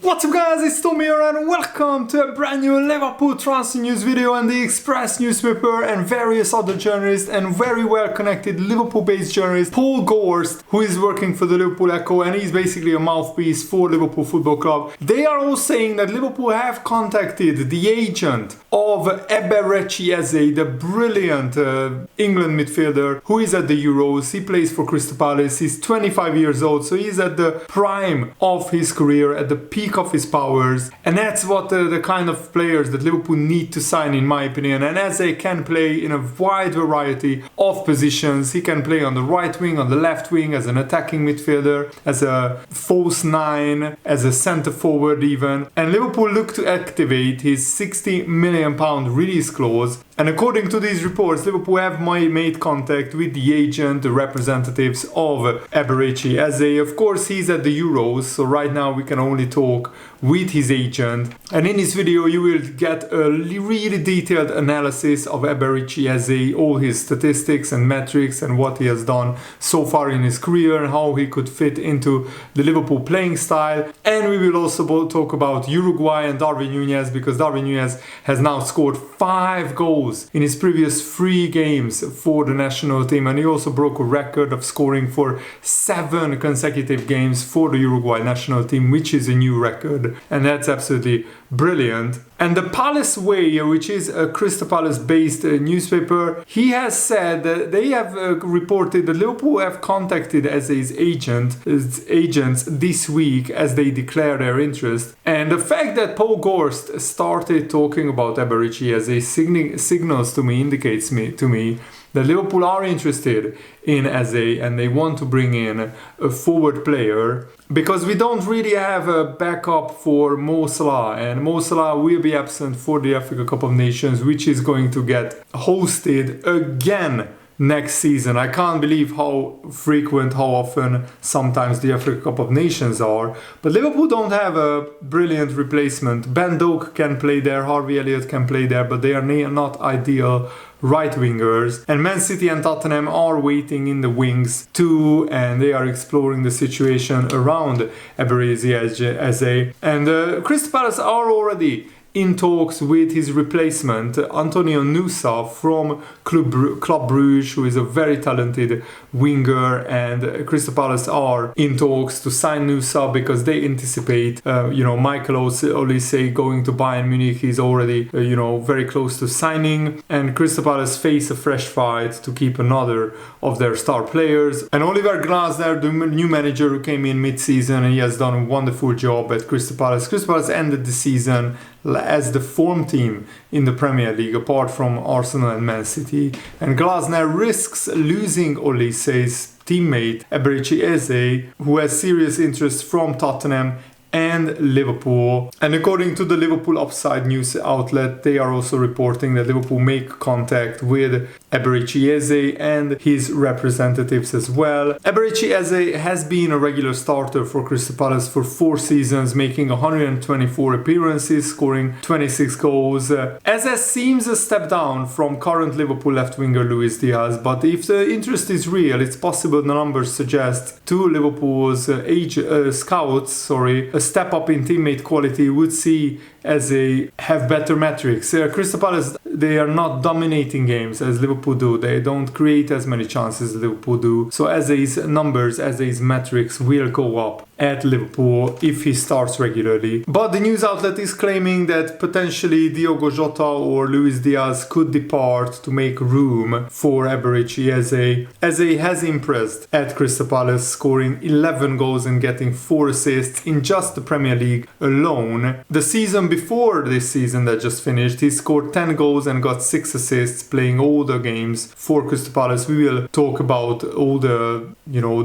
What's up guys, it's Tommy here and welcome to a brand new Liverpool transfer news video and the Express newspaper and various other journalists and very well connected Liverpool based journalist Paul Gorst, who is working for the Liverpool Echo and he's basically a mouthpiece for Liverpool Football Club. They are all saying that Liverpool have contacted the agent of Eberechi Eze, the brilliant England midfielder who is at the Euros. He plays for Crystal Palace, he's 25 years old, so he's at the prime of his career, at the peak of his powers, and that's what the kind of players that Liverpool need to sign, in my opinion. And Eze can play in a wide variety of positions. He can play on the right wing, on the left wing, as an attacking midfielder, as a false nine, as a centre forward even. And Liverpool look to activate his £60 million release clause. And according to these reports, Liverpool have made contact with the agent, the representatives of Eberechi Eze. Of course, he's at the Euros, so right now we can only talk with his agent. And in this video, you will get a really detailed analysis of Eberechi Eze, all his statistics and metrics and what he has done so far in his career and how he could fit into the Liverpool playing style. And we will also talk about Uruguay and Darwin Nunez, because Darwin Nunez has now scored 5 goals in his previous 3 games for the national team, and he also broke a record of scoring for 7 consecutive games for the Uruguay national team, which is a new record, and that's absolutely brilliant. And the Palace Way, which is a Crystal Palace based newspaper, he has said that they have reported that Liverpool have contacted Eze's agents this week as they declare their interest. And the fact that Paul Gorst started talking about Eberechi Eze signals to me, indicates to me that Liverpool are interested in Eze and they want to bring in a forward player, because we don't really have a backup for Mo Salah, and Mo Salah will be absent for the Africa Cup of Nations, which is going to get hosted again next season. I can't believe how frequent, how often sometimes the Africa Cup of Nations are. But Liverpool don't have a brilliant replacement. Ben Doak can play there, Harvey Elliott can play there, but they are not ideal right wingers. And Man City and Tottenham are waiting in the wings too, and they are exploring the situation around Eberechi Eze. And Crystal Palace are already in talks with his replacement, Antonio Nusa from Club Bruges, who is a very talented winger, and Crystal Palace are in talks to sign Nusa because they anticipate, Michael Olise going to Bayern Munich. He's already, very close to signing, and Crystal Palace face a fresh fight to keep another of their star players. And Oliver Glasner, the new manager who came in mid-season, and he has done a wonderful job at Crystal Palace. Crystal Palace ended the season as the form team in the Premier League, apart from Arsenal and Man City. And Glasner risks losing Olise's teammate Eberechi Eze, who has serious interest from Tottenham and Liverpool. And according to the Liverpool Upside news outlet, they are also reporting that Liverpool make contact with Eberechi Eze and his representatives as well. Eberechi Eze has been a regular starter for Crystal Palace for 4 seasons, making 124 appearances, scoring 26 goals. Eze seems a step down from current Liverpool left winger Luis Diaz, but if the interest is real, it's possible the numbers suggest to Liverpool's scouts, a step up in teammate quality would see Eze have better metrics. Crystal Palace, they are not dominating games as Liverpool do. They don't create as many chances as Liverpool do. So Eze's numbers, Eze's metrics will go up at Liverpool if he starts regularly. But the news outlet is claiming that potentially Diogo Jota or Luis Diaz could depart to make room for Eberechi Eze. Eze has impressed at Crystal Palace, scoring 11 goals and getting 4 assists in just the Premier League alone. The season before this season that just finished, he scored 10 goals and got 6 assists, playing all the games for Crystal Palace. We will talk about all the,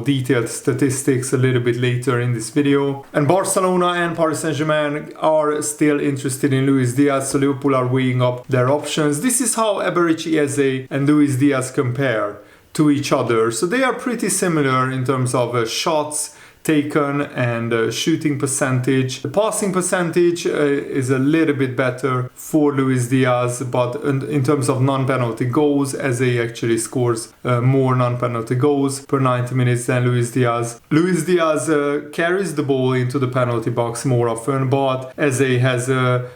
detailed statistics a little bit later in this video. And Barcelona and Paris Saint-Germain are still interested in Luis Diaz, so Liverpool are weighing up their options. This is how Eberechi Eze and Luis Diaz compare to each other. So they are pretty similar in terms of shots, taken and shooting percentage. The passing percentage is a little bit better for Luis Diaz, but in terms of non-penalty goals, Eze actually scores more non-penalty goals per 90 minutes than Luis Diaz. Luis Diaz carries the ball into the penalty box more often, but Eze has more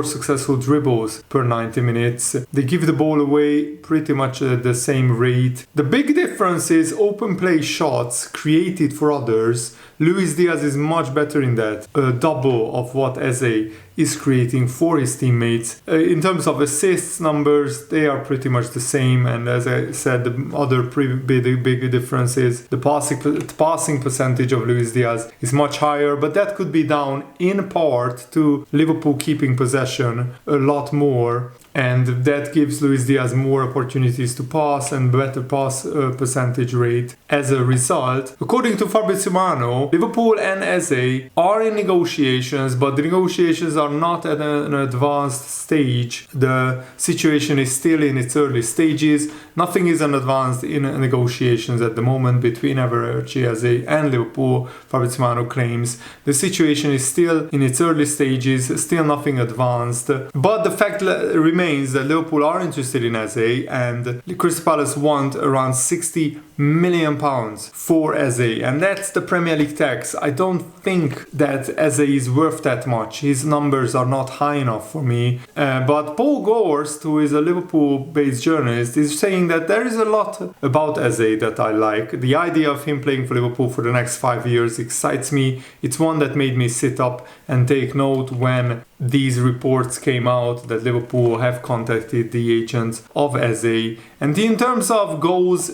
successful dribbles per 90 minutes. They give the ball away pretty much at the same rate. The big difference is open play shots created for others. Luis Diaz is much better in that, double of what Eze is creating for his teammates. In terms of assists numbers, they are pretty much the same, and as I said, the other big difference is the passing percentage of Luis Diaz is much higher, but that could be down in part to Liverpool keeping possession a lot more, and that gives Luis Diaz more opportunities to pass and better pass percentage rate. As a result, according to Fabrizio Romano, Liverpool and Eze are in negotiations, but the negotiations are not at an advanced stage. The situation is still in its early stages. Nothing is advanced in negotiations at the moment between Everton, Eze and Liverpool, Fabrizio Romano claims. The situation is still in its early stages, still nothing advanced. But the fact remains that Liverpool are interested in Eze, and Crystal Palace want around £60 million for Eze, and that's the Premier League tax. I don't think that Eze is worth that much. His numbers are not high enough for me. But Paul Gorst, who is a Liverpool-based journalist, is saying that there is a lot about Eze that I like. The idea of him playing for Liverpool for the next 5 years excites me. It's one that made me sit up and take note when these reports came out that Liverpool have contacted the agents of Eze. And in terms of goals,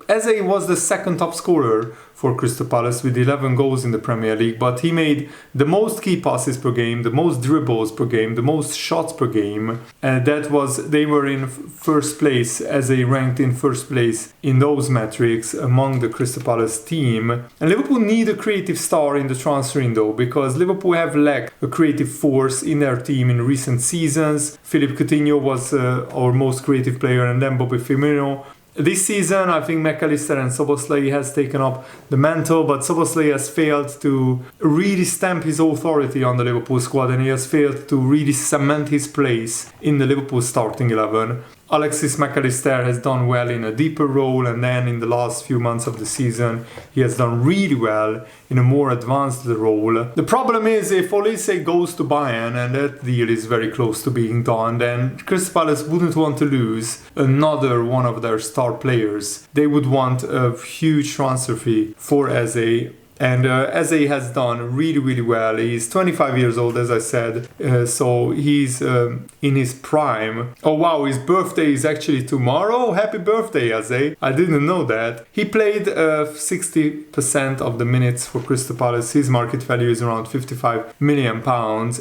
Eze was the second top scorer for Crystal Palace with 11 goals in the Premier League, but he made the most key passes per game, the most dribbles per game, the most shots per game. They were in first place, Eze ranked in first place in those metrics among the Crystal Palace team. And Liverpool need a creative star in the transfer window because Liverpool have lacked a creative force in their team in recent seasons. Philippe Coutinho was our most creative player, and then Bobby Firmino. This season, I think McAllister and Szoboszlai has taken up the mantle, but Szoboszlai has failed to really stamp his authority on the Liverpool squad, and he has failed to really cement his place in the Liverpool starting 11. Alexis McAllister has done well in a deeper role, and then in the last few months of the season he has done really well in a more advanced role. The problem is if Olise goes to Bayern, and that deal is very close to being done, then Crystal Palace wouldn't want to lose another one of their star players. They would want a huge transfer fee for Eze. And Eze has done really well. He's 25 years old, as I said, so he's in his prime. Oh wow, his birthday is actually tomorrow. Happy birthday, Eze. I didn't know that. He played 60% of the minutes for Crystal Palace. His market value is around £55 million,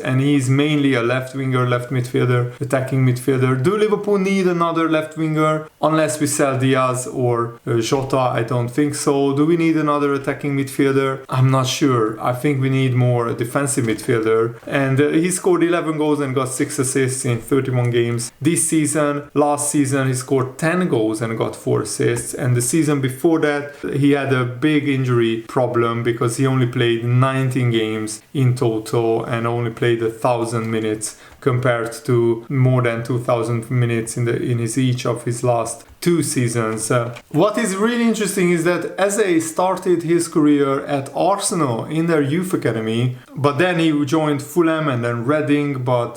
and he's mainly a left winger, left midfielder, attacking midfielder. Do Liverpool need another left winger? Unless we sell Diaz or Jota, I don't think so. Do we need another attacking midfielder? I'm not sure. I think we need more defensive midfielder. And he scored 11 goals and got 6 assists in 31 games this season. Last season he scored 10 goals and got 4 assists. And the season before that he had a big injury problem because he only played 19 games in total and only played 1,000 minutes compared to more than 2,000 minutes in each of his last 2 seasons. What is really interesting is that Eze started his career at Arsenal in their youth academy, but then he joined Fulham and then Reading, but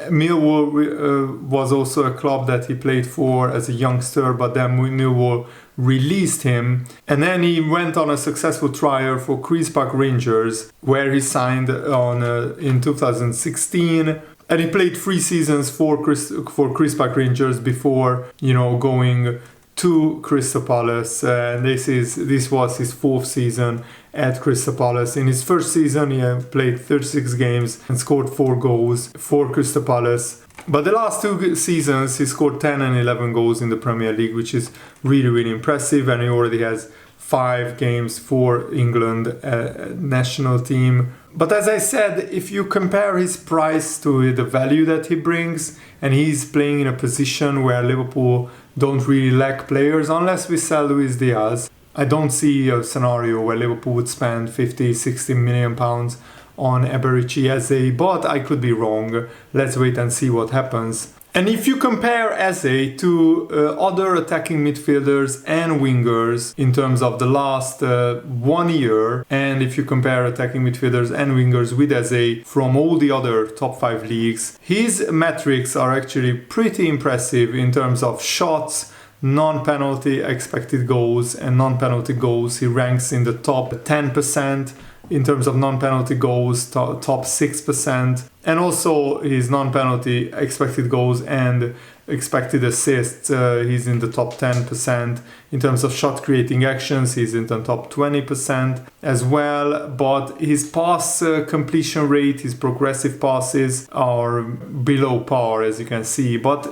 Millwall was also a club that he played for as a youngster, but then Millwall released him, and then he went on a successful trial for Queen's Park Rangers where he signed on in 2016. And he played 3 seasons for Queen's Park Rangers before, going to Crystal Palace. And this was his 4th season at Crystal Palace. In his first season, he played 36 games and scored 4 goals for Crystal Palace. But the last 2 seasons, he scored 10 and 11 goals in the Premier League, which is really impressive. And he already has 5 games for England national team. But as I said, if you compare his price to the value that he brings, and he's playing in a position where Liverpool don't really lack players unless we sell Luis Diaz, I don't see a scenario where Liverpool would spend 50, 60 million pounds on Eberechi Eze, but I could be wrong. Let's wait and see what happens. And if you compare Eze to other attacking midfielders and wingers in terms of the last 1 year, and if you compare attacking midfielders and wingers with Eze from all the other top 5 leagues, his metrics are actually pretty impressive in terms of shots, non-penalty expected goals and non-penalty goals. He ranks in the top 10%. In terms of non-penalty goals, top 6%, and also his non-penalty expected goals and expected assists, he's in the top 10%. In terms of shot creating actions, he's in the top 20% as well, but his pass completion rate, his progressive passes are below par, as you can see. But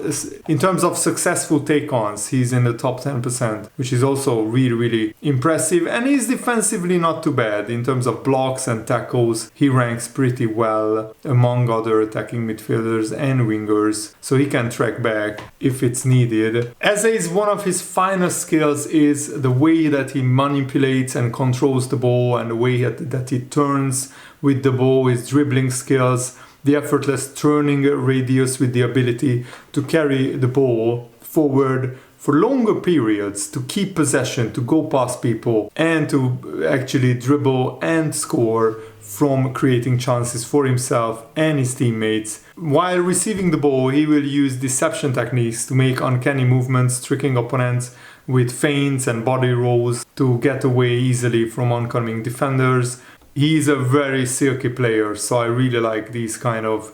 in terms of successful take-ons, he's in the top 10%, which is also really, really impressive. And he's defensively not too bad. In terms of blocks and tackles, he ranks pretty well among other attacking midfielders and wingers, so he can track back if it's needed. Eze's one of his finest skills is the way that he manipulates and controls the ball, and the way that he turns with the ball, his dribbling skills, the effortless turning radius with the ability to carry the ball forward for longer periods, to keep possession, to go past people, and to actually dribble and score from creating chances for himself and his teammates. While receiving the ball, he will use deception techniques to make uncanny movements, tricking opponents with feints and body rolls to get away easily from oncoming defenders. He's a very silky player, so I really like these kind of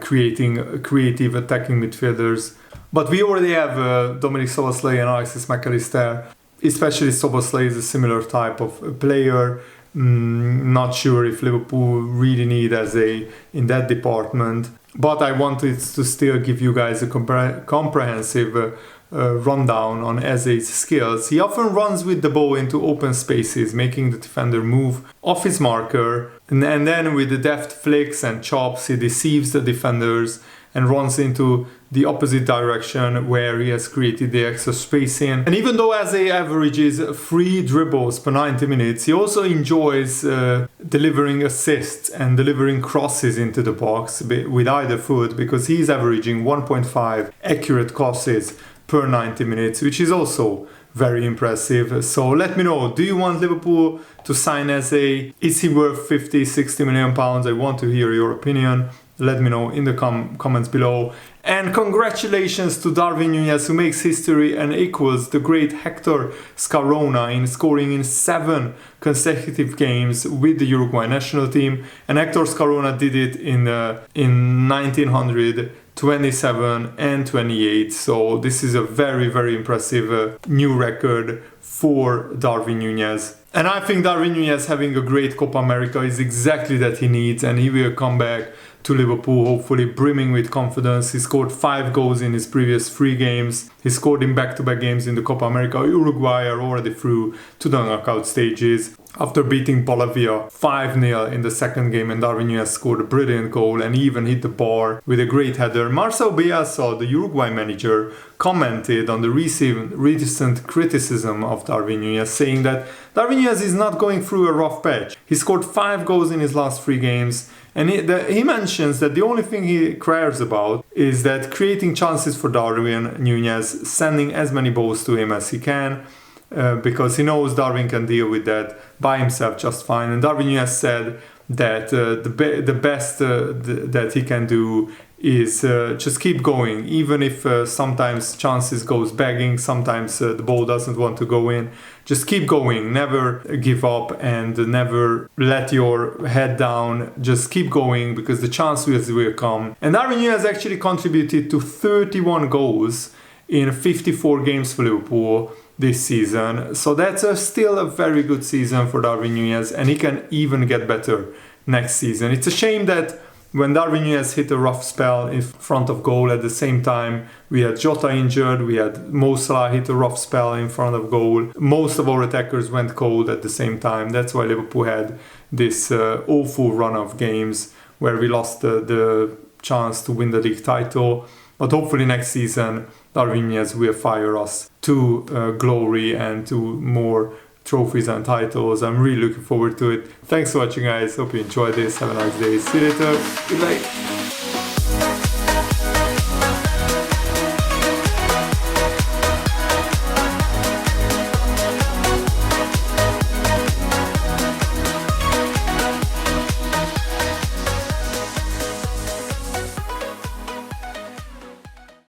creating creative attacking midfielders. But we already have Dominic Szoboszlai and Alexis McAllister. Especially Szoboszlai is a similar type of player. Not sure if Liverpool really need Eze in that department. But I wanted to still give you guys a comprehensive rundown on Eze's skills. He often runs with the ball into open spaces, making the defender move off his marker. And then with the deft flicks and chops, he deceives the defenders and runs into the opposite direction where he has created the extra spacing. And even though Eze averages 3 dribbles per 90 minutes, he also enjoys delivering assists and delivering crosses into the box with either foot, because he's averaging 1.5 accurate crosses per 90 minutes, which is also very impressive. So let me know, do you want Liverpool to sign Eze? Is he worth 50, 60 million pounds? I want to hear your opinion. Let me know in the comments below. And congratulations to Darwin Nunez, who makes history and equals the great Hector Scarona in scoring in 7 consecutive games with the Uruguay national team. And Hector Scarona did it in 1927 and 28. So this is a very, very impressive new record for Darwin Nunez. And I think Darwin Nunez having a great Copa America is exactly that he needs, and he will come back to Liverpool, hopefully brimming with confidence. He scored 5 goals in his previous 3 games. He scored in back-to-back games in the Copa America. Uruguay are already through to the knockout stages after beating Bolivia 5-0 in the second game, and Darwin Nunez scored a brilliant goal and even hit the bar with a great header. Marcel Bielsa, the Uruguay manager, commented on the recent criticism of Darwin Nunez, saying that Darwin Nunez is not going through a rough patch. He scored 5 goals in his last 3 games. And he mentions that the only thing he cares about is that creating chances for Darwin Nunez, sending as many balls to him as he can, because he knows Darwin can deal with that by himself just fine. And Darwin Nunez said that the best that he can do is just keep going, even if sometimes chances goes begging, sometimes the ball doesn't want to go in. Just keep going, never give up and never let your head down. Just keep going, because the chances will come. And Darwin Nunez actually contributed to 31 goals in 54 games for Liverpool this season. So that's still a very good season for Darwin Nunez, and he can even get better next season. It's a shame that when Darwin Nunez hit a rough spell in front of goal, at the same time we had Jota injured, we had Mo Salah hit a rough spell in front of goal. Most of our attackers went cold at the same time. That's why Liverpool had this awful run of games where we lost the chance to win the league title. But hopefully next season Darwin Nunez will fire us to glory and to more trophies and titles. I'm really looking forward to it. Thanks for watching, guys. Hope you enjoyed this. Have a nice day. See you later. Good night.